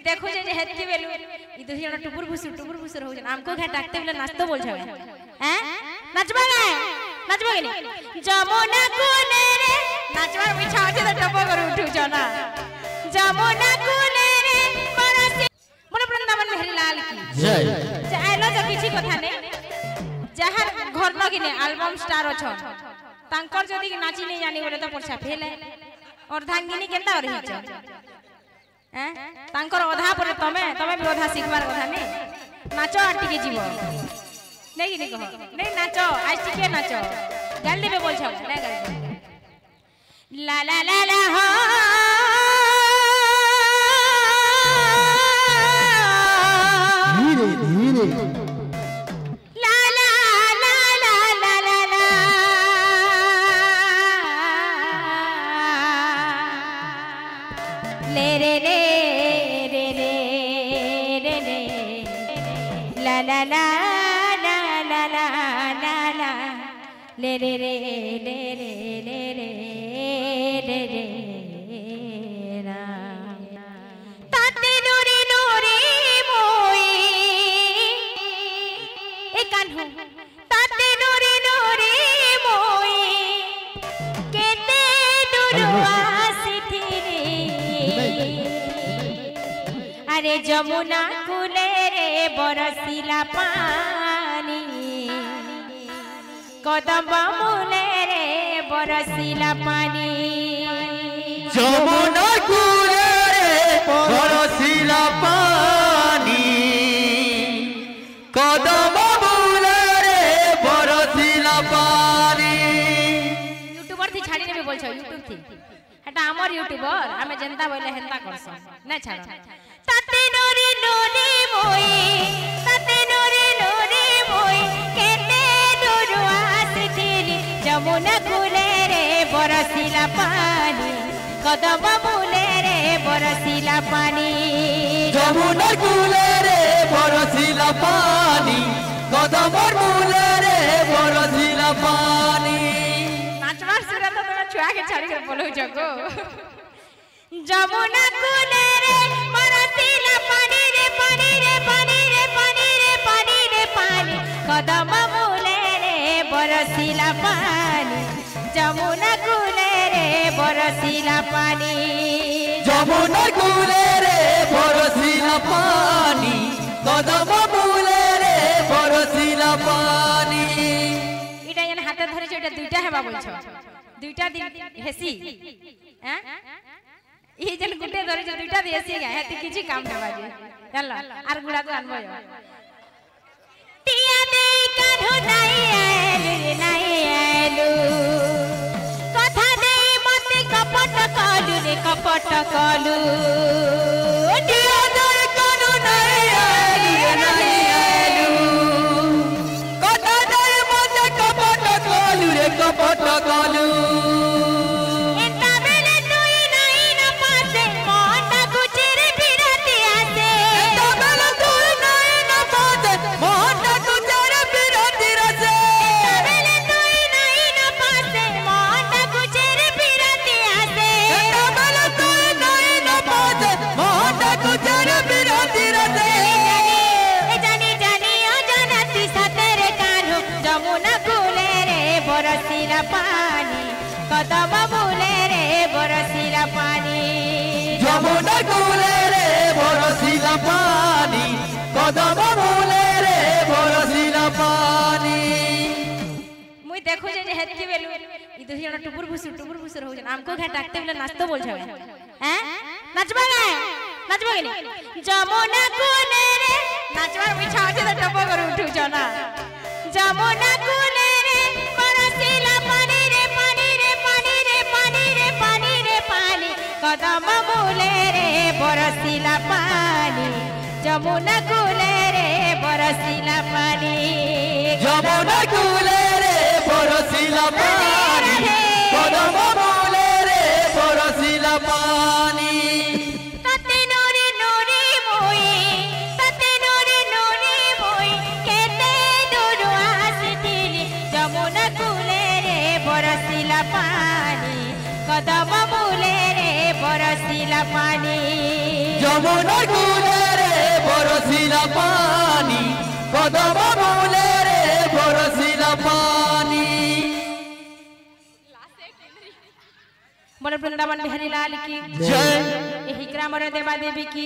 देखो जे Haiti value इ दुही जण टुपुर भुसुर हो जन हमको घा डाकते बेले नाचतो बोल छवे हैं नाचबा के नहीं जमुना कोले रे नाचबा इच्छा अछि त टपो कर उठु जना जमुना कोले रे बरसी मन वृंदावन मेहरी लाल की जय आइलो जे किछि कथा ने जहार घर न किने एल्बम स्टार अछ तांकर जदी नाची नहीं जानी बोले तो परछा फेल है और धांगिनी केंता रही छ हैं तांकर अधा पर तमे भी अधा सिखबार कथा ने नाचो आटी के जीव नहीं नहीं कहो नहीं नाचो आज टिके नाचो गाल देबे बोल छ ना गाल ला ला ला ला हो धीरे धीरे ला ला ला ला ला ला ला ले रे रे रे रे रे रे ला ला ला ला ला ला ला ला ले रे रे ले रे ले रे ले रे रा ताते नूरी नूरी मोई ए कान्हू ताते नूरी नूरी मोई केते दुरुआ सिथिरे अरे जमुना कूले रे बरसिला पानी कदम मूले रे बरसिला पानी जमुना कूले रे बरसिला पानी कदम मूले रे बरसिला पानी यूट्यूबर थी छाड़ी ने भी बोल छ यूट्यूब थी हटा हमर यूट्यूबर हमें जनता बोले हेंता करसो ना छाड़ ताते नोरी नोरी मोई केते दुरुआ सिथिली जमुना कूले रे बरसिला पानी कदम मूले रे बरसिला पानी जमुना कूले रे बरसिला पानी कदम मूले रे बरसिला पानी नाचवार सुरत तो छुआ के छाड़ी के बोलो जगो जमुना कूले रे बरसिला पानी रे पानी रे पानी रे पानी रे पानी रे पानी कदम मूले रे बरसिला पानी जमुना कूले रे बरसिला पानी जमुना कूले रे बरसिला पानी कदम मूले रे बरसिला पानी इटा यन हाथ धरे छ इटा दुईटा हेबा बोल छ दुईटा दिन हेसी हैं ई जन गुटे धरे छ दुईटा दे हेसी गा हेती किछि काम हेबा जे चल आर गुडा को अनबो टिया दे काढो नाही आलू कथा दे मते कपट कलू रे कपट कलू टिया दे काढो नाही आलू कथा दे मते कपट कलू रे कपट कलू एता बेले तुई नाही न पासे मोटा गुचरे बिराती आसे एता बेले तुई नाही न पासे मोटा गुचरे बिराती रसे एता बेले तुई नाही न पासे मोटा गुचरे बिराती आसे एता बेले तुई नाही न पासे मोटा गुचरे बिराती रसे ए जानी जानी अजनती सतेरे कान्हू जमुना कूले रे बरसिला पानी कदम मूले रे बरसिला पानी जमुना कूले रे बरसिला पानी कदम मूले रे बरसिला पानी मुई देखो जे हेती बेलु इ दुही जण टुपुर भुसुर हो जन हमको घा डाकते बेले नाचतो बोल छवे हैं नाचबा के नहीं जमुना कूले रे नाचबा इच्छा अछि त टपो कर उठु जना जमुना कूले रे बरसिला पानी रे पानी रे पानी रे पानी रे पानी रे पानी कदम मूले रे बरसिला पानी जमुना कूले रे बरसिला पानी जमुना कूले रे बरसिला पानी कदम मूले रे बरसिला पानी ताते नूरी नूरी मोई केते दुरुआ सिथिली जमुना कूले रे बरसिला पानी कदम मूले रे बरसिला पानी जमुना कूले बरसिला पानी कदम मूले रे बरसिला पानी। बोलो वृंदावन बिहारी लाल की जय। यही ग्राम देवा देवी की।